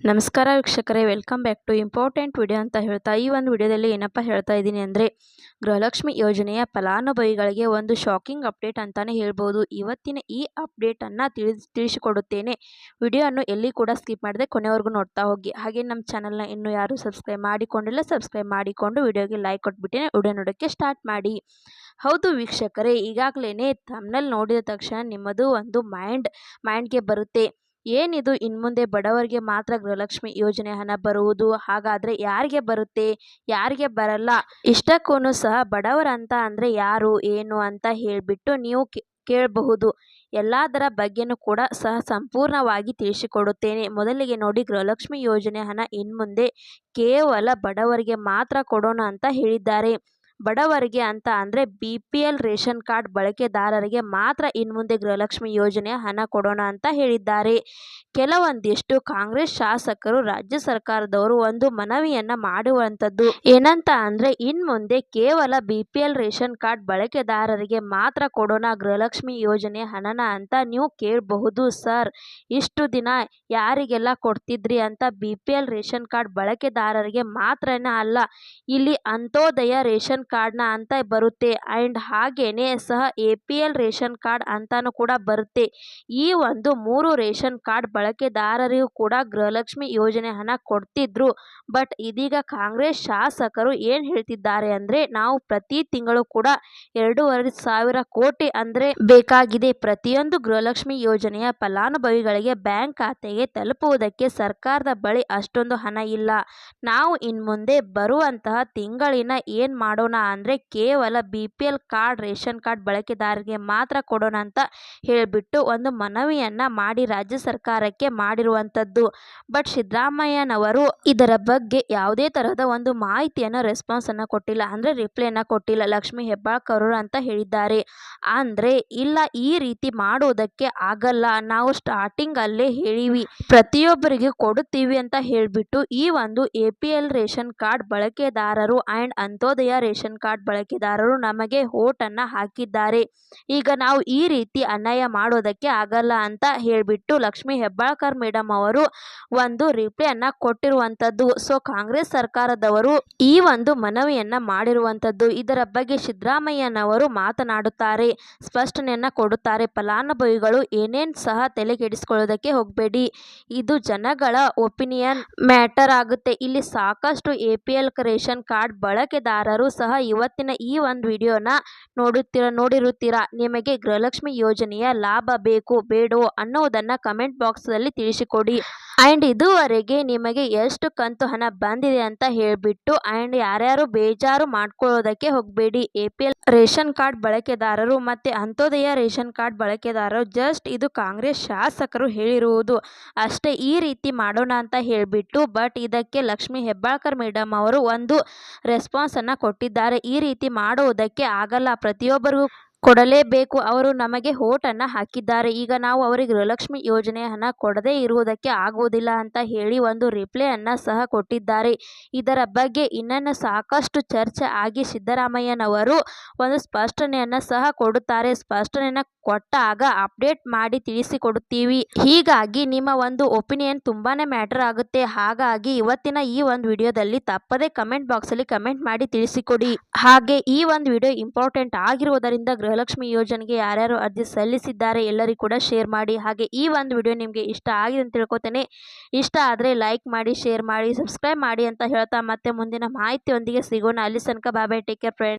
ನಮಸ್ಕಾರ ವೀಕ್ಷಕರೇ, welcome back to important video ಅಂತ ಹೇಳ್ತಾ ಈ ಒಂದು ವಿಡಿಯೋದಲ್ಲಿ ಏನಪ್ಪ ಹೇಳ್ತಾ ಇದ್ದೀನಿ ಅಂದರೆ ಗೃಹಲಕ್ಷ್ಮಿ ಯೋಜನೆಯ ಫಲಾನುಭವಿಗಳಿಗೆ ಒಂದು ಶಾಕಿಂಗ್ ಅಪ್ಡೇಟ್ ಅಂತಾನೆ ಹೇಳ್ಬೋದು. ಇವತ್ತಿನ ಈ ಅಪ್ಡೇಟನ್ನು ತಿಳಿಸಿಕೊಡುತ್ತೇನೆ. ವಿಡಿಯೋವನ್ನು ಎಲ್ಲಿ ಕೂಡ ಸ್ಕಿಪ್ ಮಾಡದೆ ಕೊನೆವರೆಗೂ ನೋಡ್ತಾ ಹೋಗಿ. ಹಾಗೆ ನಮ್ಮ ಚಾನಲ್ನ ಇನ್ನೂ ಯಾರು ಸಬ್ಸ್ಕ್ರೈಬ್ ಮಾಡಿಕೊಂಡಿಲ್ಲ, ಸಬ್ಸ್ಕ್ರೈಬ್ ಮಾಡಿಕೊಂಡು ವಿಡಿಯೋಗೆ ಲೈಕ್ ಕೊಟ್ಬಿಟ್ಟೆ ವಿಡಿಯೋ ನೋಡೋಕ್ಕೆ ಸ್ಟಾರ್ಟ್ ಮಾಡಿ. ಹೌದು ವೀಕ್ಷಕರೇ, ಈಗಾಗಲೇ ಥಂಬ್ನೇಲ್ ನೋಡಿದ ತಕ್ಷಣ ನಿಮ್ಮದು ಒಂದು ಮೈಂಡ್ಗೆ ಬರುತ್ತೆ, ಏನಿದು ಇನ್ಮುಂದೆ ಬಡವರಿಗೆ ಮಾತ್ರ ಗೃಹಲಕ್ಷ್ಮಿ ಯೋಜನೆ ಹಣ ಬರುವುದು, ಹಾಗಾದರೆ ಯಾರಿಗೆ ಬರುತ್ತೆ ಯಾರಿಗೆ ಬರಲ್ಲ, ಇಷ್ಟಕ್ಕೂ ಸಹ ಬಡವರಂತ ಅಂದರೆ ಯಾರು ಏನು ಅಂತ ಹೇಳಿಬಿಟ್ಟು ನೀವು ಕೇಳಬಹುದು. ಎಲ್ಲದರ ಬಗ್ಗೆನೂ ಕೂಡ ಸಹ ಸಂಪೂರ್ಣವಾಗಿ ತಿಳಿಸಿಕೊಡುತ್ತೇನೆ. ಮೊದಲಿಗೆ ನೋಡಿ, ಗೃಹಲಕ್ಷ್ಮಿ ಯೋಜನೆ ಹಣ ಇನ್ಮುಂದೆ ಕೇವಲ ಬಡವರಿಗೆ ಮಾತ್ರ ಕೊಡೋಣ ಅಂತ ಹೇಳಿದ್ದಾರೆ. ಬಡವರಿಗೆ ಅಂತ ಅಂದರೆ BPL ರೇಷನ್ ಕಾರ್ಡ್ ಬಳಕೆದಾರರಿಗೆ ಮಾತ್ರ ಇನ್ಮುಂದೆ ಗೃಹಲಕ್ಷ್ಮಿ ಯೋಜನೆಯ ಹಣ ಕೊಡೋಣ ಅಂತ ಹೇಳಿದ್ದಾರೆ. ಕೆಲವೊಂದಿಷ್ಟು ಕಾಂಗ್ರೆಸ್ ಶಾಸಕರು ರಾಜ್ಯ ಸರ್ಕಾರದವರು ಒಂದು ಮನವಿಯನ್ನ ಮಾಡುವಂಥದ್ದು ಏನಂತ ಅಂದರೆ, ಇನ್ಮುಂದೆ ಕೇವಲ BPL ರೇಷನ್ ಕಾರ್ಡ್ ಬಳಕೆದಾರರಿಗೆ ಮಾತ್ರ ಕೊಡೋಣ ಗೃಹಲಕ್ಷ್ಮಿ ಯೋಜನೆ ಹಣನ ಅಂತ ನೀವು ಕೇಳಬಹುದು. ಸರ್, ಇಷ್ಟು ದಿನ ಯಾರಿಗೆಲ್ಲ ಕೊಡ್ತಿದ್ರಿ ಅಂತ BPL ರೇಷನ್ ಕಾರ್ಡ್ ಬಳಕೆದಾರರಿಗೆ ಮಾತ್ರನೇ ಅಲ್ಲ, ಇಲ್ಲಿ ಅಂತ್ಯೋದಯ ರೇಷನ್ ಕಾರ್ಡ್ನ ಅಂತ ಬರುತ್ತೆ ಆ್ಯಂಡ್ ಹಾಗೇನೆ ಸಹ APL ರೇಷನ್ ಕಾರ್ಡ್ ಅಂತಾನು ಕೂಡ ಬರುತ್ತೆ. ಈ ಒಂದು 3 ರೇಷನ್ ಕಾರ್ಡ್ ಬಳಕೆದಾರರಿಗೂ ಕೂಡ ಗೃಹಲಕ್ಷ್ಮಿ ಯೋಜನೆ ಹಣ ಕೊಡ್ತಿದ್ರು. ಬಟ್ ಇದೀಗ ಕಾಂಗ್ರೆಸ್ ಶಾಸಕರು ಏನು ಹೇಳ್ತಿದ್ದಾರೆ ಅಂದರೆ, ನಾವು ಪ್ರತಿ ತಿಂಗಳು ಕೂಡ 2,500 ಕೋಟಿ ಅಂದರೆ ಬೇಕಾಗಿದೆ. ಪ್ರತಿಯೊಂದು ಗೃಹಲಕ್ಷ್ಮಿ ಯೋಜನೆಯ ಫಲಾನುಭವಿಗಳಿಗೆ ಬ್ಯಾಂಕ್ ಖಾತೆಗೆ ತಲುಪುವುದಕ್ಕೆ ಸರ್ಕಾರದ ಬಳಿ ಅಷ್ಟೊಂದು ಹಣ ಇಲ್ಲ. ನಾವು ಇನ್ಮುಂದೆ ಬರುವಂತಹ ತಿಂಗಳಿನ ಏನು ಮಾಡೋಣ ಅಂದರೆ ಕೇವಲ BPL ಕಾರ್ಡ್ ರೇಷನ್ ಕಾರ್ಡ್ ಬಳಕೆದಾರರಿಗೆ ಮಾತ್ರ ಕೊಡೋಣ ಅಂತ ಹೇಳಿಬಿಟ್ಟು ಒಂದು ಮನವಿಯನ್ನ ಮಾಡಿ ರಾಜ್ಯ ಸರ್ಕಾರಕ್ಕೆ ಮಾಡಿರುವಂಥದ್ದು. ಬಟ್ ಸಿದ್ದರಾಮಯ್ಯನವರು ಇದರ ಬಗ್ಗೆ ಯಾವುದೇ ತರಹದ ಒಂದು ಮಾಹಿತಿಯನ್ನು ರೆಸ್ಪಾನ್ಸನ್ನು ಕೊಟ್ಟಿಲ್ಲ, ಅಂದರೆ ರಿಪ್ಲೈನ ಕೊಟ್ಟಿಲ್ಲ. ಲಕ್ಷ್ಮೀ ಹೆಬ್ಬಾಳ್ಕರ್ ಅಂತ ಹೇಳಿದ್ದಾರೆ, ಅಂದರೆ ಇಲ್ಲ, ಈ ರೀತಿ ಮಾಡುವುದಕ್ಕೆ ಆಗಲ್ಲ, ನಾವು ಸ್ಟಾರ್ಟಿಂಗ್ ಅಲ್ಲೇ ಹೇಳಿವಿ ಪ್ರತಿಯೊಬ್ಬರಿಗೂ ಕೊಡುತ್ತೀವಿ ಅಂತ ಹೇಳಿಬಿಟ್ಟು ಈ ಒಂದು APL ರೇಷನ್ ಕಾರ್ಡ್ ಬಳಕೆದಾರರು ಆ್ಯಂಡ್ ಅಂತ್ಯೋದಯ ರೇಷನ್ ಕಾರ್ಡ್ ಬಳಕೆದಾರರು ನಮಗೆ ಓಟನ್ನು ಹಾಕಿದ್ದಾರೆ. ಈಗ ನಾವು ಈ ರೀತಿ ಅನ್ಯಾಯ ಮಾಡೋದಕ್ಕೆ ಆಗಲ್ಲ ಅಂತ ಹೇಳಿಬಿಟ್ಟು ಲಕ್ಷ್ಮೀ ಹೆಬ್ಬಾಳ್ಕರ್ ಮೇಡಮ್ ಅವರು ಒಂದು ರಿಪ್ಲೈಯನ್ನು ಕೊಟ್ಟಿರುವಂಥದ್ದು. ಸೊ ಕಾಂಗ್ರೆಸ್ ಸರ್ಕಾರದವರು ಈ ಒಂದು ಮನವಿಯನ್ನು ಮಾಡಿರುವಂಥದ್ದು. ಇದರ ಬಗ್ಗೆ ಸಿದ್ದರಾಮಯ್ಯನವರು ಮಾತನಾಡುತ್ತಾರೆ, ಸ್ಪಷ್ಟನೆಯನ್ನು ಕೊಡುತ್ತಾರೆ. ಫಲಾನುಭವಿಗಳು ಏನೇನು ಸಹ ತಲೆ ಕೆಡಿಸಿಕೊಳ್ಳೋದಕ್ಕೆ ಹೋಗಬೇಡಿ, ಇದು ಜನಗಳ ಒಪಿನಿಯನ್ ಮ್ಯಾಟರ್ ಆಗುತ್ತೆ. ಇಲ್ಲಿ ಸಾಕಷ್ಟು APL ರೇಷನ್ ಕಾರ್ಡ್ ಬಳಕೆದಾರರು ಸಹ ಇವತ್ತಿನ ಈ ಒಂದು ವಿಡಿಯೋನ ನೋಡಿರುತ್ತೀರಾ. ನಿಮಗೆ ಗೃಹಲಕ್ಷ್ಮಿ ಯೋಜನೆಯ ಲಾಭ ಬೇಕು ಬೇಡವೋ ಅನ್ನೋದನ್ನು ಕಮೆಂಟ್ ಬಾಕ್ಸಲ್ಲಿ ತಿಳಿಸಿಕೊಡಿ. ಆ್ಯಂಡ್ ಇದುವರೆಗೆ ನಿಮಗೆ ಎಷ್ಟು ಕಂತು ಹಣ ಬಂದಿದೆ ಅಂತ ಹೇಳಿಬಿಟ್ಟು ಆ್ಯಂಡ್ ಯಾರ್ಯಾರು ಬೇಜಾರು ಮಾಡ್ಕೊಳ್ಳೋದಕ್ಕೆ ಹೋಗಬೇಡಿ. APL ರೇಷನ್ ಕಾರ್ಡ್ ಬಳಕೆದಾರರು ಮತ್ತು ಅಂತ್ಯೋದಯ ರೇಷನ್ ಕಾರ್ಡ್ ಬಳಕೆದಾರರು ಜಸ್ಟ್ ಇದು ಕಾಂಗ್ರೆಸ್ ಶಾಸಕರು ಹೇಳಿರುವುದು ಅಷ್ಟೇ, ಈ ರೀತಿ ಮಾಡೋಣ ಅಂತ ಹೇಳಿಬಿಟ್ಟು. ಬಟ್ ಇದಕ್ಕೆ ಲಕ್ಷ್ಮೀ ಹೆಬ್ಬಾಳ್ಕರ್ ಮೇಡಮ್ ಅವರು ಒಂದು ರೆಸ್ಪಾನ್ಸನ್ನು ಕೊಟ್ಟಿದ್ದಾರೆ, ಈ ರೀತಿ ಮಾಡುವುದಕ್ಕೆ ಆಗಲ್ಲ, ಪ್ರತಿಯೊಬ್ಬರಿಗೂ ಕೊಡಲೇಬೇಕು, ಅವರು ನಮಗೆ ಓಟನ್ನು ಹಾಕಿದ್ದಾರೆ, ಈಗ ನಾವು ಅವರಿಗೆ ಗೃಹಲಕ್ಷ್ಮಿ ಯೋಜನೆಯ ಹಣ ಕೊಡದೇ ಇರುವುದಕ್ಕೆ ಆಗುವುದಿಲ್ಲ ಅಂತ ಹೇಳಿ ಒಂದು ರಿಪ್ಲೈಯನ್ನು ಸಹ ಕೊಟ್ಟಿದ್ದಾರೆ. ಇದರ ಬಗ್ಗೆ ಇನ್ನೇನು ಸಾಕಷ್ಟು ಚರ್ಚೆ ಆಗಿ ಸಿದ್ದರಾಮಯ್ಯನವರು ಒಂದು ಸ್ಪಷ್ಟನೆಯನ್ನು ಸಹ ಕೊಡುತ್ತಾರೆ. ಸ್ಪಷ್ಟನೆಯನ್ನು ಕೊಟ್ಟಾಗ ಅಪ್ಡೇಟ್ ಮಾಡಿ ತಿಳಿಸಿಕೊಡುತ್ತೀವಿ. ಹೀಗಾಗಿ ನಿಮ್ಮ ಒಂದು ಒಪಿನಿಯನ್ ತುಂಬಾನೇ ಮ್ಯಾಟರ್ ಆಗುತ್ತೆ. ಹಾಗಾಗಿ ಇವತ್ತಿನ ಈ ಒಂದು ವಿಡಿಯೋದಲ್ಲಿ ತಪ್ಪದೇ ಕಮೆಂಟ್ ಬಾಕ್ಸಲ್ಲಿ ಕಮೆಂಟ್ ಮಾಡಿ ತಿಳಿಸಿಕೊಡಿ. ಹಾಗೆ ಈ ಒಂದು ವಿಡಿಯೋ ಇಂಪಾರ್ಟೆಂಟ್ ಆಗಿರುವುದರಿಂದ ಗೃಹಲಕ್ಷ್ಮಿ ಯೋಜನೆಗೆ ಯಾರ್ಯಾರು ಅರ್ಜಿ ಸಲ್ಲಿಸಿದ್ದಾರೆ ಎಲ್ಲರಿಗೂ ಕೂಡ ಶೇರ್ ಮಾಡಿ. ಹಾಗೆ ಈ ಒಂದು ವಿಡಿಯೋ ನಿಮಗೆ ಇಷ್ಟ ಆಗಿದೆ ಅಂತ ತಿಳ್ಕೊತೇನೆ. ಇಷ್ಟ ಆದರೆ ಲೈಕ್ ಮಾಡಿ, ಶೇರ್ ಮಾಡಿ, ಸಬ್ಸ್ಕ್ರೈಬ್ ಮಾಡಿ ಅಂತ ಹೇಳ್ತಾ ಮತ್ತೆ ಮುಂದಿನ ಮಾಹಿತಿಯೊಂದಿಗೆ ಸಿಗೋಣ. ಅಲ್ಲಿ ತನಕ ಬಾಯ್ ಬಾಯ್, ಟೇಕ್ ಕೇರ್ ಫ್ರೆಂಡ್ಸ್.